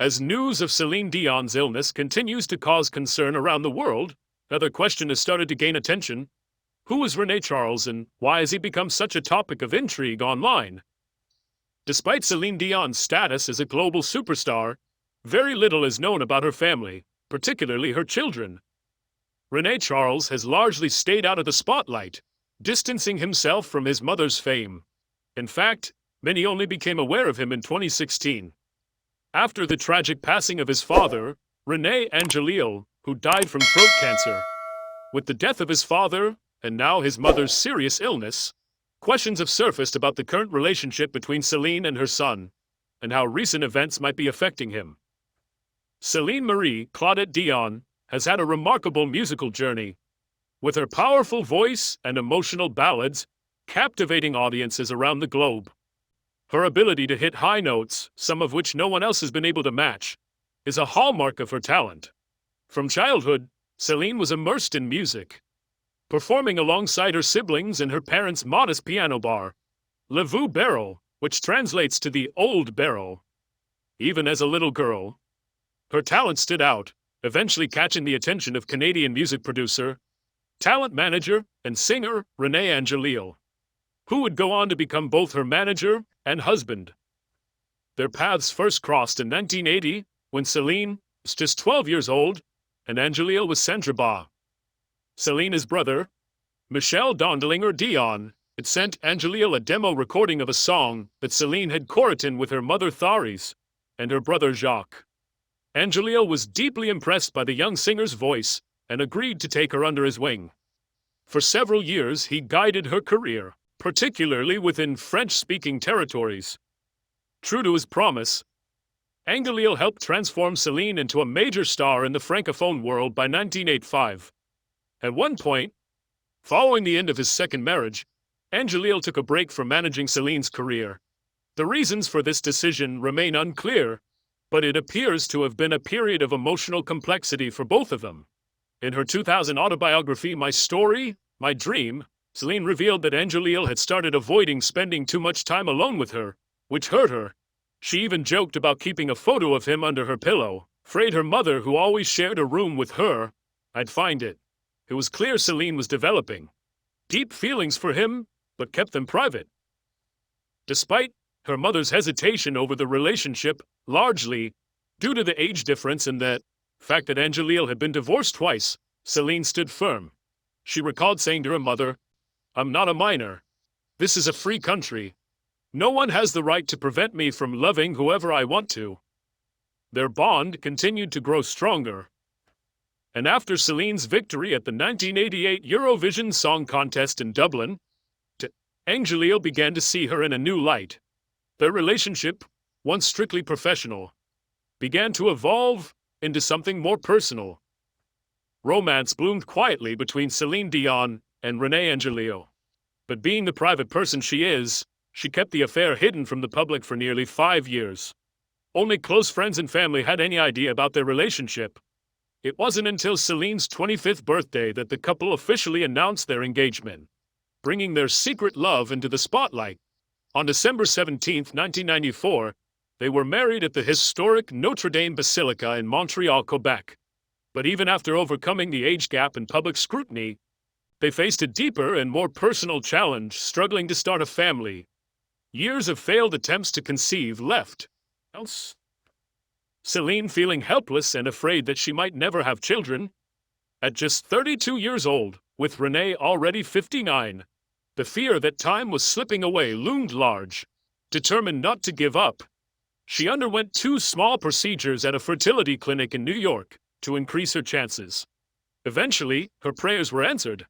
As news of Celine Dion's illness continues to cause concern around the world, another question has started to gain attention. Who is Rene-Charles and why has he become such a topic of intrigue online? Despite Celine Dion's status as a global superstar, very little is known about her family, particularly her children. Rene-Charles has largely stayed out of the spotlight, distancing himself from his mother's fame. In fact, many only became aware of him in 2016. After the tragic passing of his father, Rene-Angelil, who died from throat cancer. With the death of his father, and now his mother's serious illness, questions have surfaced about the current relationship between Celine and her son, and how recent events might be affecting him. Celine Marie Claudette Dion has had a remarkable musical journey, with her powerful voice and emotional ballads captivating audiences around the globe. Her ability to hit high notes, some of which no one else has been able to match, is a hallmark of her talent. From childhood, Celine was immersed in music, performing alongside her siblings in her parents' modest piano bar, Le Vieux Barrel, which translates to the old barrel. Even as a little girl, her talent stood out, eventually catching the attention of Canadian music producer, talent manager, and singer Rene-Angelil, who would go on to become both her manager and husband. Their paths first crossed in 1980 when Celine was just 12 years old and Angelil was Saint-Tropez. Celine's brother, Michel Dondelinger Dion, had sent Angelil a demo recording of a song that Celine had co-written with her mother Tharis and her brother Jacques. Angelil was deeply impressed by the young singer's voice and agreed to take her under his wing. For several years, he guided her career, particularly within French-speaking territories. True to his promise, Angelil helped transform Celine into a major star in the Francophone world by 1985. At one point, following the end of his second marriage, Angelil took a break from managing Celine's career. The reasons for this decision remain unclear, but it appears to have been a period of emotional complexity for both of them. In her 2000 autobiography, My Story, My Dream, Celine revealed that Angelil had started avoiding spending too much time alone with her, which hurt her. She even joked about keeping a photo of him under her pillow, afraid her mother, who always shared a room with her, I'd find it. It was clear Celine was developing deep feelings for him, but kept them private. Despite her mother's hesitation over the relationship, largely due to the age difference and the fact that Angelil had been divorced twice, Celine stood firm. She recalled saying to her mother, "I'm not a minor. This is a free country. No one has the right to prevent me from loving whoever I want to." Their bond continued to grow stronger. And after Celine's victory at the 1988 Eurovision Song Contest in Dublin, Angelil began to see her in a new light. Their relationship, once strictly professional, began to evolve into something more personal. Romance bloomed quietly between Celine Dion and Rene-Angelil. But being the private person she is, she kept the affair hidden from the public for nearly 5 years. Only close friends and family had any idea about their relationship. It wasn't until Celine's 25th birthday that the couple officially announced their engagement, bringing their secret love into the spotlight. On December 17, 1994, they were married at the historic Notre Dame Basilica in Montreal, Quebec. But even after overcoming the age gap and public scrutiny, they faced a deeper and more personal challenge, struggling to start a family. Years of failed attempts to conceive left Celine feeling helpless and afraid that she might never have children. At just 32 years old, with Rene already 59, the fear that time was slipping away loomed large. Determined not to give up, she underwent 2 small procedures at a fertility clinic in New York to increase her chances. Eventually, her prayers were answered.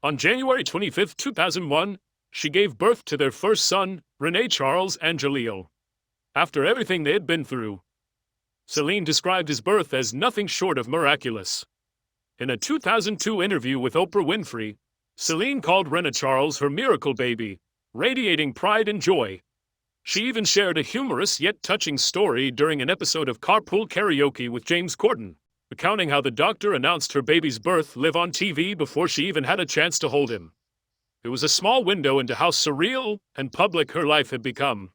On January 25, 2001, she gave birth to their first son, Rene-Charles Angelil. After everything they had been through, Celine described his birth as nothing short of miraculous. In a 2002 interview with Oprah Winfrey, Celine called Rene-Charles her miracle baby, radiating pride and joy. She even shared a humorous yet touching story during an episode of Carpool Karaoke with James Corden, recounting how the doctor announced her baby's birth live on TV before she even had a chance to hold him. It was a small window into how surreal and public her life had become.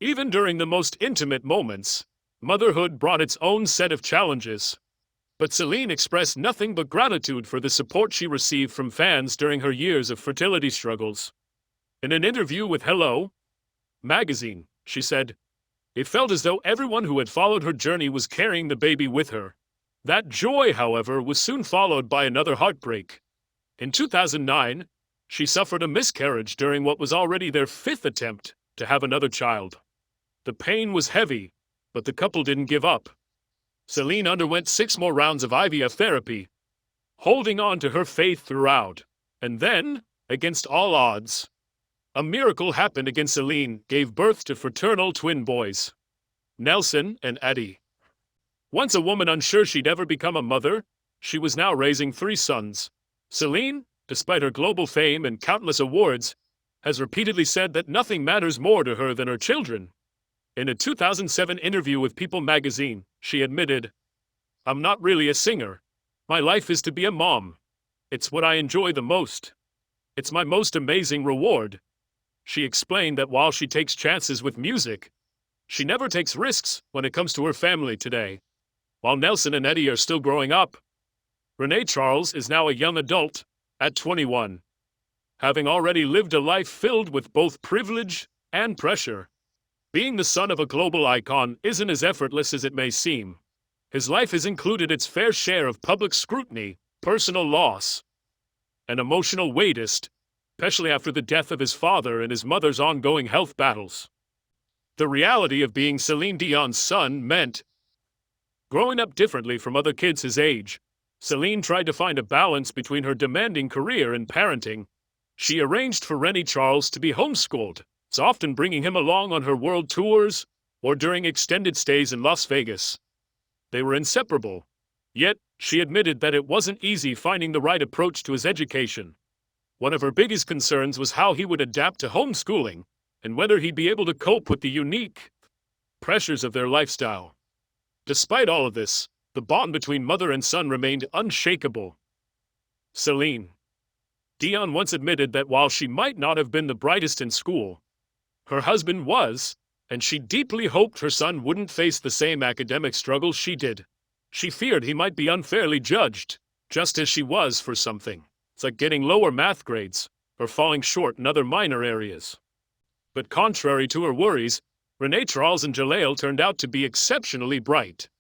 Even during the most intimate moments, Motherhood brought its own set of challenges, but Celine expressed nothing but gratitude for the support she received from fans during her years of fertility struggles. In an interview with Hello magazine, she said, "It felt as though everyone who had followed her journey was carrying the baby with her. That joy, however, was soon followed by another heartbreak. In 2009, she suffered a miscarriage during what was already their 5th attempt to have another child. The pain was heavy, but the couple didn't give up. Celine underwent 6 more rounds of IVF therapy, holding on to her faith throughout. And then, against all odds, a miracle happened again. Celine gave birth to fraternal twin boys, Nelson and Eddie. Once a woman unsure she'd ever become a mother, she was now raising 3 sons. Celine, despite her global fame and countless awards, has repeatedly said that nothing matters more to her than her children. In a 2007 interview with People magazine, she admitted, "I'm not really a singer. My life is to be a mom. It's what I enjoy the most. It's my most amazing reward." She explained that while she takes chances with music, she never takes risks when it comes to her family today. While Nelson and Eddie are still growing up, Rene-Charles is now a young adult at 21, having already lived a life filled with both privilege and pressure. Being the son of a global icon isn't as effortless as it may seem. His life has included its fair share of public scrutiny, personal loss, and emotional weight, especially after the death of his father and his mother's ongoing health battles. The reality of being Celine Dion's son meant growing up differently from other kids his age. Celine tried to find a balance between her demanding career and parenting. She arranged for Rene-Charles to be homeschooled, often bringing him along on her world tours or during extended stays in Las Vegas. They were inseparable, yet she admitted that it wasn't easy finding the right approach to his education. One of her biggest concerns was how he would adapt to homeschooling and whether he'd be able to cope with the unique pressures of their lifestyle. Despite all of this, the bond between mother and son remained unshakable. Celine Dion once admitted that while she might not have been the brightest in school, her husband was, and she deeply hoped her son wouldn't face the same academic struggles she did. She feared he might be unfairly judged, just as she was for something. It's like getting lower math grades, or falling short in other minor areas. But contrary to her worries, Rene-Charles and Jaleel turned out to be exceptionally bright.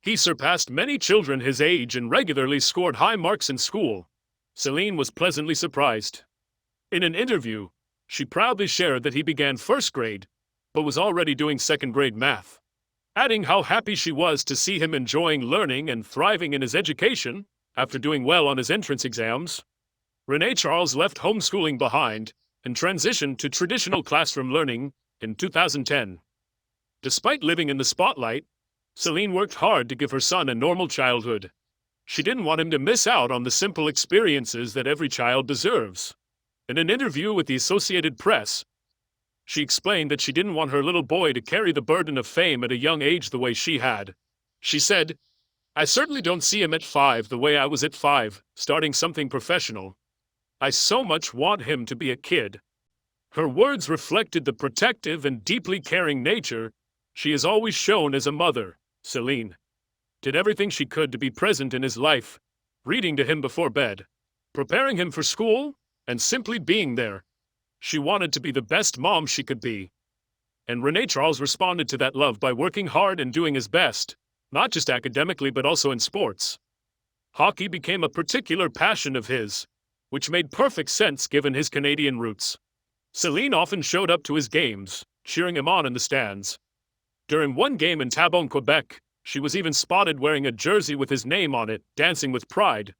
He surpassed many children his age and regularly scored high marks in school. Celine was pleasantly surprised. In an interview, she proudly shared that he began 1st grade, but was already doing 2nd grade math, adding how happy she was to see him enjoying learning and thriving in his education. After doing well on his entrance exams, Rene-Charles left homeschooling behind and transitioned to traditional classroom learning in 2010. Despite living in the spotlight, Celine worked hard to give her son a normal childhood. She didn't want him to miss out on the simple experiences that every child deserves. In an interview with the Associated Press, she explained that she didn't want her little boy to carry the burden of fame at a young age the way she had. She said, "I certainly don't see him at 5 the way I was at 5, starting something professional. I so much want him to be a kid." Her words reflected the protective and deeply caring nature she has always shown as a mother. Celine did everything she could to be present in his life, reading to him before bed, preparing him for school, and simply being there. She wanted to be the best mom she could be. And Rene-Charles responded to that love by working hard and doing his best, not just academically but also in sports. Hockey became a particular passion of his, which made perfect sense given his Canadian roots. Celine often showed up to his games, cheering him on in the stands. During one game in Tabon, Quebec, she was even spotted wearing a jersey with his name on it, dancing with pride.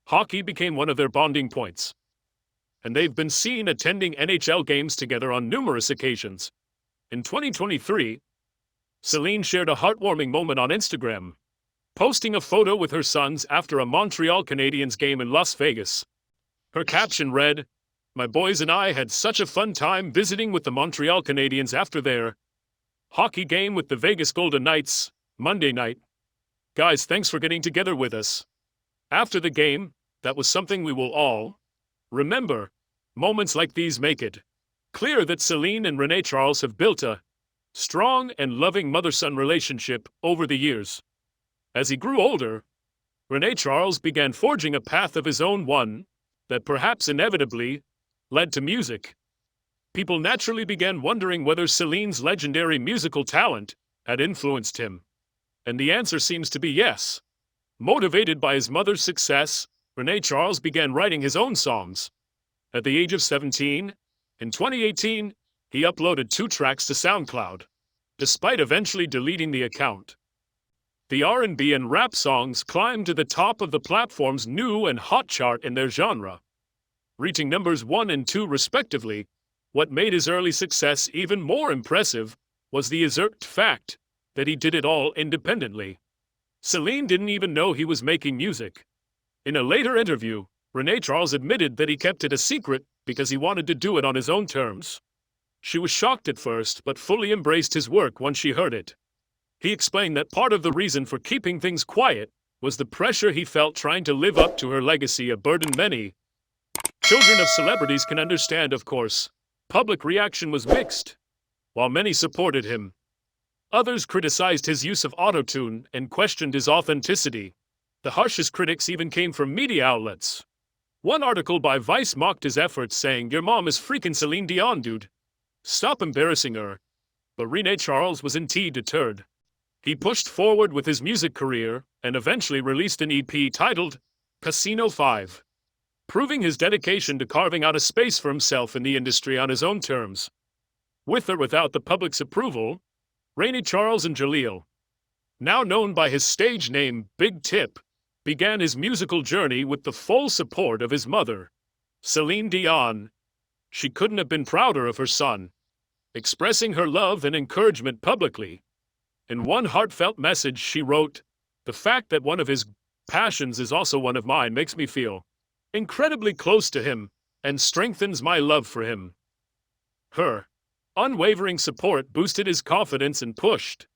Hockey became one of their bonding points, and they've been seen attending NHL games together on numerous occasions. In 2023, Celine shared a heartwarming moment on Instagram, posting a photo with her sons after a Montreal Canadiens game in Las Vegas. Her caption read, "My boys and I had such a fun time visiting with the Montreal Canadiens after their hockey game with the Vegas Golden Knights Monday night. Guys, thanks for getting together with us. After the game, that was something we will all remember." Moments like these make it clear that Celine and Rene-Charles have built a strong and loving mother-son relationship over the years. As he grew older, Rene-Charles began forging a path of his own, one that perhaps inevitably led to music. People naturally began wondering whether Celine's legendary musical talent had influenced him. And the answer seems to be yes. Motivated by his mother's success, Rene-Charles began writing his own songs. At the age of 17, in 2018, he uploaded 2 tracks to SoundCloud, despite eventually deleting the account. The R&B and rap songs climbed to the top of the platform's new and hot chart in their genre, reaching numbers 1 and 2 respectively. What made his early success even more impressive was the asserted fact that he did it all independently. Celine didn't even know he was making music. In a later interview, Rene-Charles admitted that he kept it a secret because he wanted to do it on his own terms. She was shocked at first, but fully embraced his work once she heard it. He explained that part of the reason for keeping things quiet was the pressure he felt trying to live up to her legacy, a burden many children of celebrities can understand, of course. Public reaction was mixed. While many supported him, others criticized his use of autotune and questioned his authenticity. The harshest critics even came from media outlets. One article by Vice mocked his efforts, saying, "Your mom is freaking Celine Dion, dude. Stop embarrassing her." But Rene-Charles was indeed deterred. He pushed forward with his music career and eventually released an EP titled Casino 5, proving his dedication to carving out a space for himself in the industry on his own terms. With or without the public's approval, Rene-Charles and Jaleel, now known by his stage name Big Tip, began his musical journey with the full support of his mother, Celine Dion. She couldn't have been prouder of her son, expressing her love and encouragement publicly. In one heartfelt message she wrote, "The fact that one of his passions is also one of mine makes me feel incredibly close to him and strengthens my love for him." Her unwavering support boosted his confidence and pushed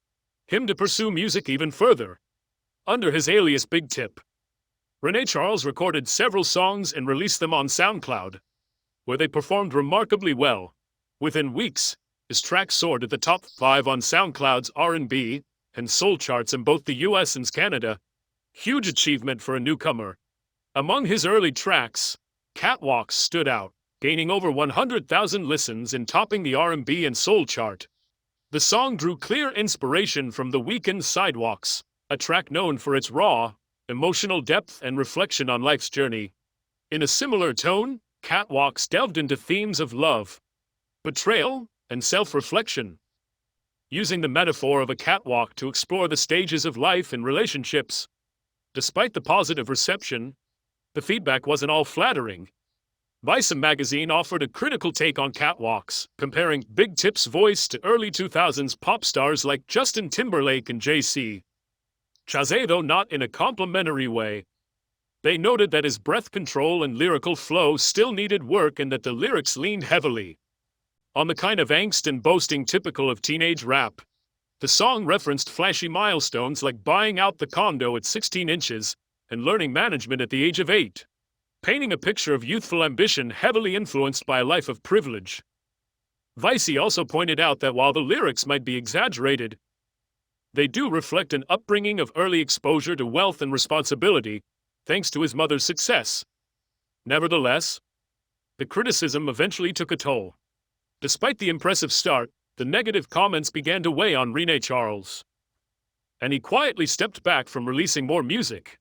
him to pursue music even further. Under his alias Big Tip, Rene-Charles recorded several songs and released them on SoundCloud, where they performed remarkably well. Within weeks, his tracks soared at the top 5 on SoundCloud's R&B and soul charts in both the US and Canada. Huge achievement for a newcomer. Among his early tracks, Catwalks stood out, gaining over 100,000 listens and topping the R&B and soul chart. The song drew clear inspiration from The Weeknd's Sidewalks, a track known for its raw, emotional depth and reflection on life's journey. In a similar tone, Catwalks delved into themes of love, betrayal, and self-reflection, using the metaphor of a catwalk to explore the stages of life and relationships. Despite the positive reception, the feedback wasn't all flattering. Vice magazine offered a critical take on Catwalks, comparing Big Tip's voice to early 2000s pop stars like Justin Timberlake and J.C. Chazé, though not in a complimentary way. They noted that his breath control and lyrical flow still needed work and that the lyrics leaned heavily on the kind of angst and boasting typical of teenage rap. The song referenced flashy milestones like buying out the condo at 16 inches and learning management at the age of 8, painting a picture of youthful ambition heavily influenced by a life of privilege. Vice also pointed out that while the lyrics might be exaggerated, they do reflect an upbringing of early exposure to wealth and responsibility, thanks to his mother's success. Nevertheless, the criticism eventually took a toll. Despite the impressive start, the negative comments began to weigh on Rene-Charles, and he quietly stepped back from releasing more music.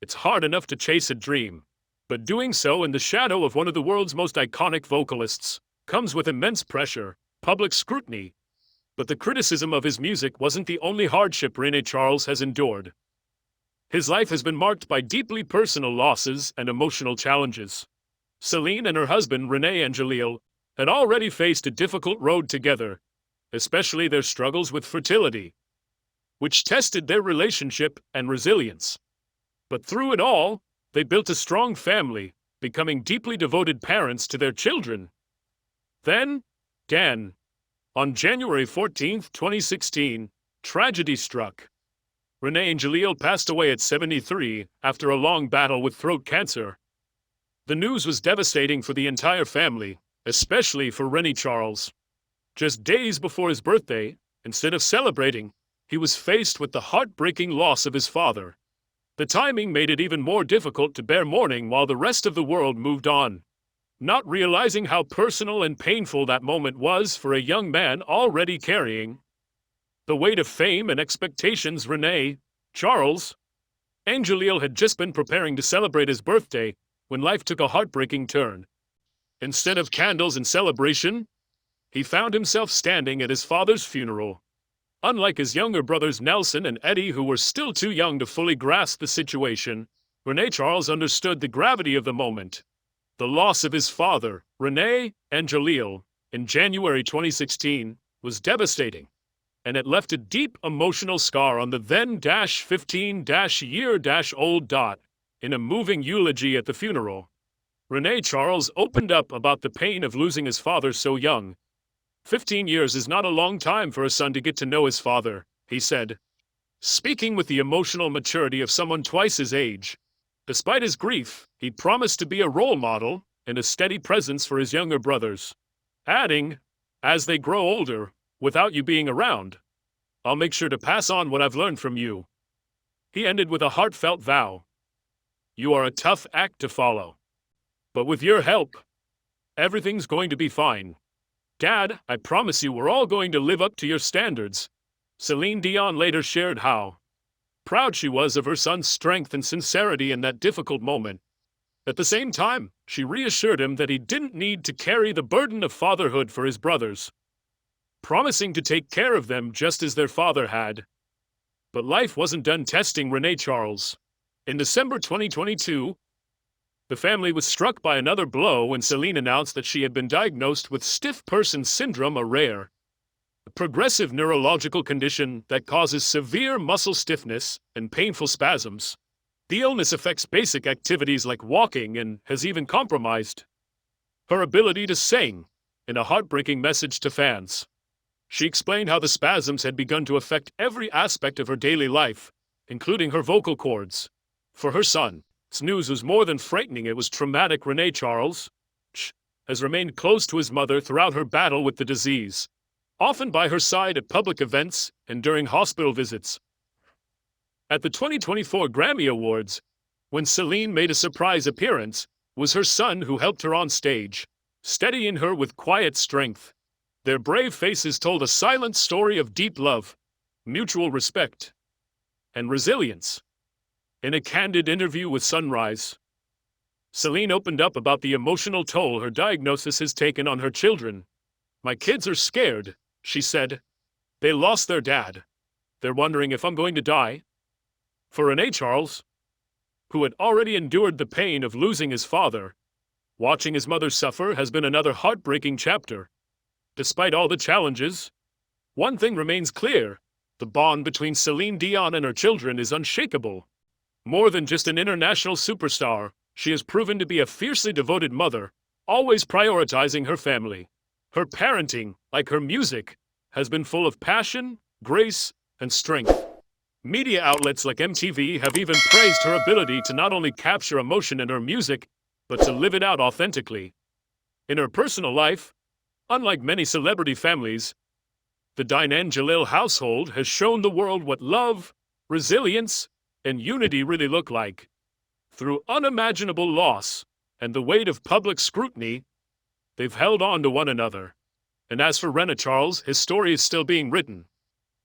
It's hard enough to chase a dream, but doing so in the shadow of one of the world's most iconic vocalists comes with immense pressure, public scrutiny. But the criticism of his music wasn't the only hardship Rene-Charles has endured. His life has been marked by deeply personal losses and emotional challenges. Celine and her husband Rene and Jaleel had already faced a difficult road together, especially their struggles with fertility, which tested their relationship and resilience. But through it all, they built a strong family, becoming deeply devoted parents to their children. Then, on January 14, 2016, tragedy struck. Rene and Jaleel passed away at 73 after a long battle with throat cancer. The news was devastating for the entire family, especially for Rene-Charles. Just days before his birthday, Instead of celebrating, he was faced with the heartbreaking loss of his father. The timing made it even more difficult to bear mourning while the rest of the world moved on, not realizing how personal and painful that moment was for a young man already carrying the weight of fame and expectations. Rene-Charles Angelil had just been preparing to celebrate his birthday when life took a heartbreaking turn. Instead of candles and celebration, he found himself standing at his father's funeral. Unlike his younger brothers Nelson and Eddie, who were still too young to fully grasp the situation, Rene-Charles understood the gravity of the moment. The loss of his father, Rene Angelil, in January 2016, was devastating, and it left a deep emotional scar on the then-15-year-old. In a moving eulogy at the funeral, Rene-Charles opened up about the pain of losing his father so young. 15 years is not a long time for a son to get to know his father, he said, speaking with the emotional maturity of someone twice his age. Despite his grief, he promised to be a role model and a steady presence for his younger brothers, adding, "As they grow older, without you being around, I'll make sure to pass on what I've learned from you." He ended with a heartfelt vow. "You are a tough act to follow, but with your help, everything's going to be fine. Dad, I promise you we're all going to live up to your standards." Celine Dion later shared how proud she was of her son's strength and sincerity in that difficult moment. At the same time, she reassured him that he didn't need to carry the burden of fatherhood for his brothers, promising to take care of them just as their father had. But life wasn't done testing Rene-Charles. In December 2022, the family was struck by another blow when Celine announced that she had been diagnosed with stiff person syndrome, a rare, progressive neurological condition that causes severe muscle stiffness and painful spasms. The illness affects basic activities like walking and has even compromised her ability to sing. In a heartbreaking message to fans, she explained how the spasms had begun to affect every aspect of her daily life, including her vocal cords. For her son, this news was more than frightening, it was traumatic. Rene-Charles has remained close to his mother throughout her battle with the disease, often by her side at public events and during hospital visits. At the 2024 Grammy Awards, when Celine made a surprise appearance, it was her son who helped her on stage, steadying her with quiet strength. Their brave faces told a silent story of deep love, mutual respect, and resilience. In a candid interview with Sunrise, Celine opened up about the emotional toll her diagnosis has taken on her children. "My kids are scared," she said. "They lost their dad. They're wondering if I'm going to die." For Rene-Charles, who had already endured the pain of losing his father, watching his mother suffer has been another heartbreaking chapter. Despite all the challenges, one thing remains clear: the bond between Celine Dion and her children is unshakable. More than just an international superstar, she has proven to be a fiercely devoted mother, always prioritizing her family. Her parenting, like her music, has been full of passion, grace, and strength. Media outlets like MTV have even praised her ability to not only capture emotion in her music, but to live it out authentically. In her personal life, unlike many celebrity families, the Angelil household has shown the world what love, resilience, and unity really look like. Through unimaginable loss and the weight of public scrutiny, they've held on to one another. And as for Rene-Charles, his story is still being written.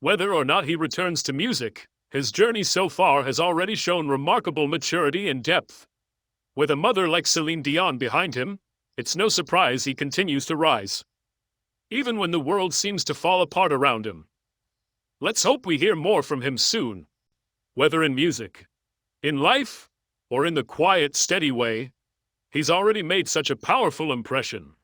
Whether or not he returns to music, his journey so far has already shown remarkable maturity and depth. With a mother like Celine Dion behind him, it's no surprise he continues to rise, even when the world seems to fall apart around him. Let's hope we hear more from him soon. Whether in music, in life, or in the quiet, steady way, he's already made such a powerful impression.